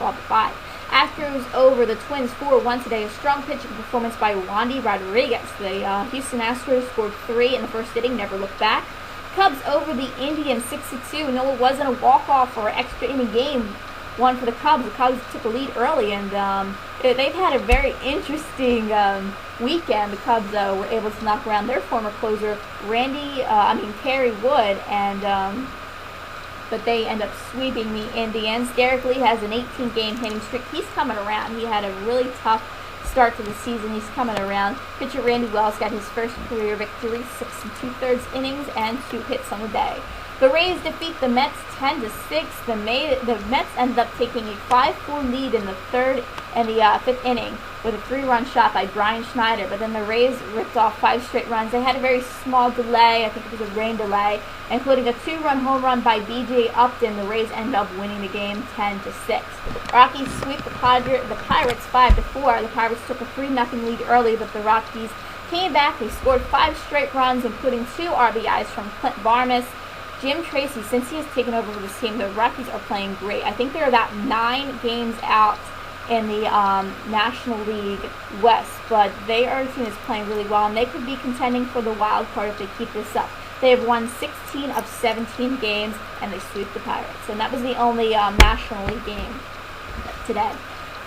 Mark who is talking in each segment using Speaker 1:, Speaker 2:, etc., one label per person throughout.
Speaker 1: 12 to 5. Astros over the Twins 4-1 today. A strong pitching performance by Wandy Rodriguez. The Houston Astros scored 3 in the first inning, never looked back. Cubs over the Indians 6-2. No, it wasn't a walk-off or extra inning game. One for the Cubs. The Cubs took a lead early, and they've had a very interesting weekend. The Cubs were able to knock around their former closer, Kerry Wood, and but they end up sweeping the Indians. Derek Lee has an 18-game hitting streak. He's coming around. He had a really tough start to the season. He's coming around. Pitcher Randy Wells got his first career victory, 6 2/3 innings and 2 hits on the day. The Rays defeat the Mets 10-6. The Mets ended up taking a 5-4 lead in the third and the fifth inning with a 3-run shot by Brian Schneider. But then the Rays ripped off 5 straight runs. They had a very small delay. I think it was a rain delay, including a 2-run home run by B.J. Upton. The Rays ended up winning the game 10-6. Rockies sweep the Pirates 5-4. The Pirates took a 3-0 lead early, but the Rockies came back. They scored 5 straight runs, including 2 RBIs from Clint Barnes. Jim Tracy, since he has taken over for this team, the Rockies are playing great. I think they're about 9 games out in the National League West, but they are a team that's playing really well, and they could be contending for the wild card if they keep this up. They have won 16 of 17 games, and they sweep the Pirates. And that was the only National League game today.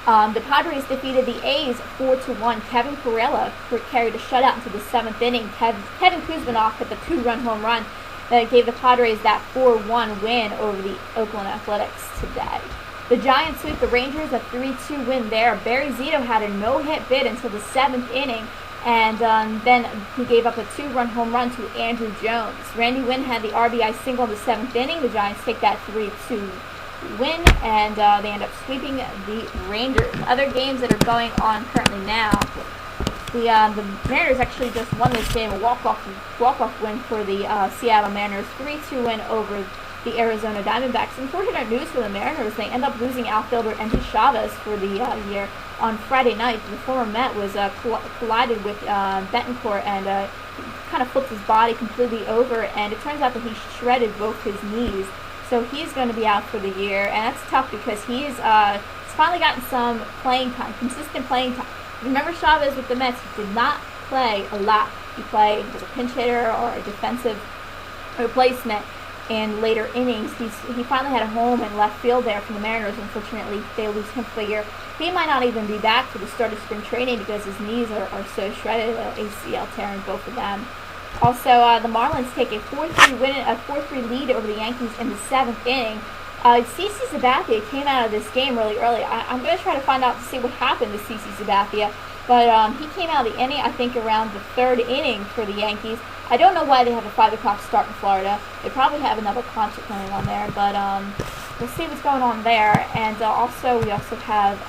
Speaker 1: The Padres defeated the A's 4-1. Kevin Corella carried a shutout into the 7th inning. Kevin Kuzminoff hit the 2-run home run that gave the Padres that 4-1 win over the Oakland Athletics today. The Giants sweep the Rangers, a 3-2 win there. Barry Zito had a no-hit bid until the 7th inning, and then he gave up a 2-run home run to Andrew Jones. Randy Wynn had the RBI single in the 7th inning. The Giants take that 3-2 win, and they end up sweeping the Rangers. Other games that are going on currently now. The Mariners actually just won this game, a walk-off win for the Seattle Mariners, 3-2 win over the Arizona Diamondbacks. Unfortunate news for the Mariners, they end up losing outfielder Endy Chavez for the year. On Friday night, the former Met was collided with Betancourt and kind of flipped his body completely over, and it turns out that he shredded both his knees. So he's going to be out for the year, and that's tough because he's finally gotten some playing time, consistent playing time. Remember Chavez with the Mets, he did not play a lot. He played as a pinch hitter or a defensive replacement in later innings. He finally had a home in left field there for the Mariners. Unfortunately, they lose him for the year. He might not even be back for the start of spring training because his knees are so shredded, ACL tearing both of them. Also, the Marlins take a 4-3 lead over the Yankees in the 7th inning. CC Sabathia came out of this game really early. I'm going to try to find out to see what happened to CC Sabathia. But he came out of the inning, I think, around the 3rd inning for the Yankees. I don't know why they have a 5 o'clock start in Florida. They probably have another concert going on there. But we'll see what's going on there. And we also have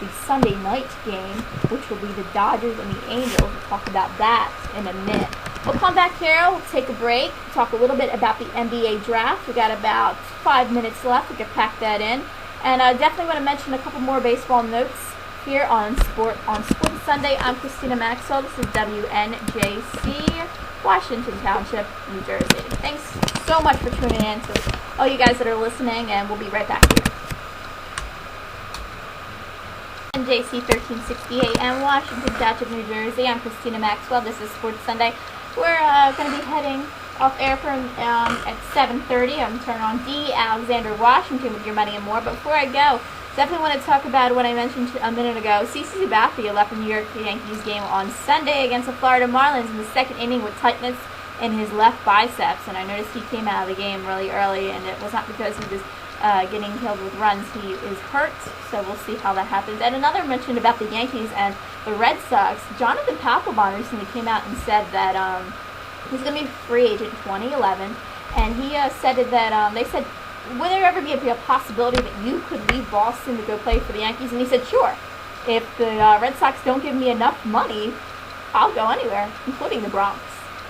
Speaker 1: the Sunday night game, which will be the Dodgers and the Angels. We'll talk about that in a minute. We'll come back here, we'll take a break, talk a little bit about the NBA draft. We got about 5 minutes left, we can pack that in. And I definitely want to mention a couple more baseball notes here on Sports Sunday. I'm Christina Maxwell, this is WNJC, Washington Township, New Jersey. Thanks so much for tuning in to all you guys that are listening, and we'll be right back here. NJC 1368 and Washington Township, New Jersey. I'm Christina Maxwell, this is Sports Sunday. We're going to be heading off air from at 7:30. I'm turning on D. Alexander Washington with Your Money and More. But before I go, definitely want to talk about what I mentioned a minute ago. CC Sabathia left the New York Yankees game on Sunday against the Florida Marlins in the 2nd inning with tightness in his left biceps. And I noticed he came out of the game really early, and it was not because he was getting killed with runs. He is hurt, so we'll see how that happens. And another mention about the Yankees and the Red Sox, Jonathan Papelbon recently came out and said that he's going to be a free agent in 2011, and he said that they said, would there ever be a possibility that you could leave Boston to go play for the Yankees? And he said, sure. If the Red Sox don't give me enough money, I'll go anywhere, including the Bronx.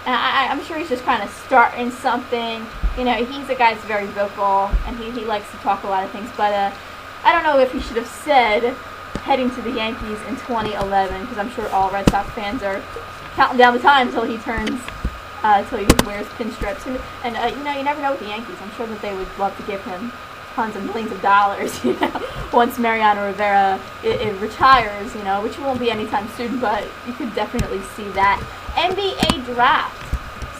Speaker 1: And I'm sure he's just kind of starting something. You know, he's a guy that's very vocal, and he likes to talk a lot of things. But I don't know if he should have said heading to the Yankees in 2011, because I'm sure all Red Sox fans are counting down the time until he turns, until he wears pinstripes. And you know, you never know with the Yankees. I'm sure that they would love to give him tons of millions of dollars, once Mariano Rivera retires, which won't be anytime soon, but you could definitely see that. NBA draft.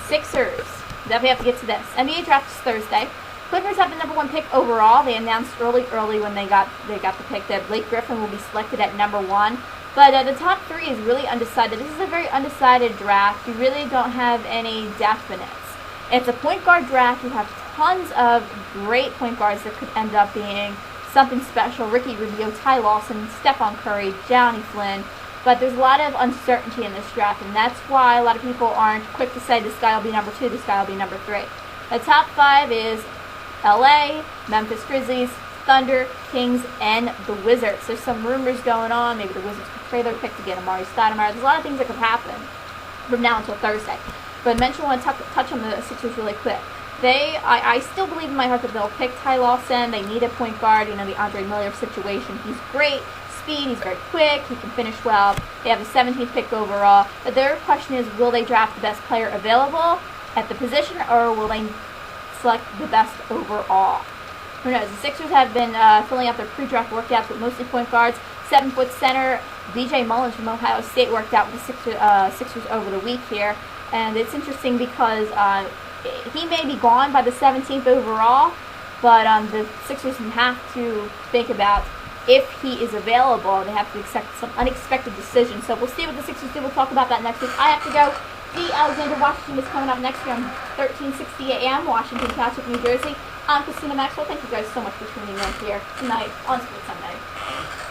Speaker 1: Sixers. Definitely have to get to this. NBA draft is Thursday. Clippers have the number 1 pick overall. They announced early when they got the pick that Blake Griffin will be selected at number 1. But the top 3 is really undecided. This is a very undecided draft. You really don't have any definites. It's a point guard draft. You have tons of great point guards that could end up being something special. Ricky Rubio, Ty Lawson, Stephon Curry, Johnny Flynn. But there's a lot of uncertainty in this draft, and that's why a lot of people aren't quick to say this guy will be number 2, this guy will be number 3. The top 5 is LA, Memphis Grizzlies, Thunder, Kings, and the Wizards. There's some rumors going on. Maybe the Wizards could trade their pick to get Amari Stoudemire. There's a lot of things that could happen from now until Thursday. But I want to touch on the Sixers really quick. I still believe in my heart that they'll pick Ty Lawson. They need a point guard. The Andre Miller situation. He's great. Speed, he's very quick, he can finish well. They have the 17th pick overall. But their question is, will they draft the best player available at the position, or will they select the best overall? Who knows? The Sixers have been filling out their pre-draft workouts with mostly point guards. 7-foot center DJ Mullins from Ohio State worked out with the Sixers over the week here. And it's interesting because he may be gone by the 17th overall, but the Sixers have to think about if he is available. They have to accept some unexpected decisions. So we'll see what the Sixers do. We'll talk about that next week. I have to go. The Alexander Washington is coming up next year on 1360 AM, Washington Township, New Jersey. I'm Christina Maxwell. Thank you guys so much for tuning in here tonight on Sports Sunday.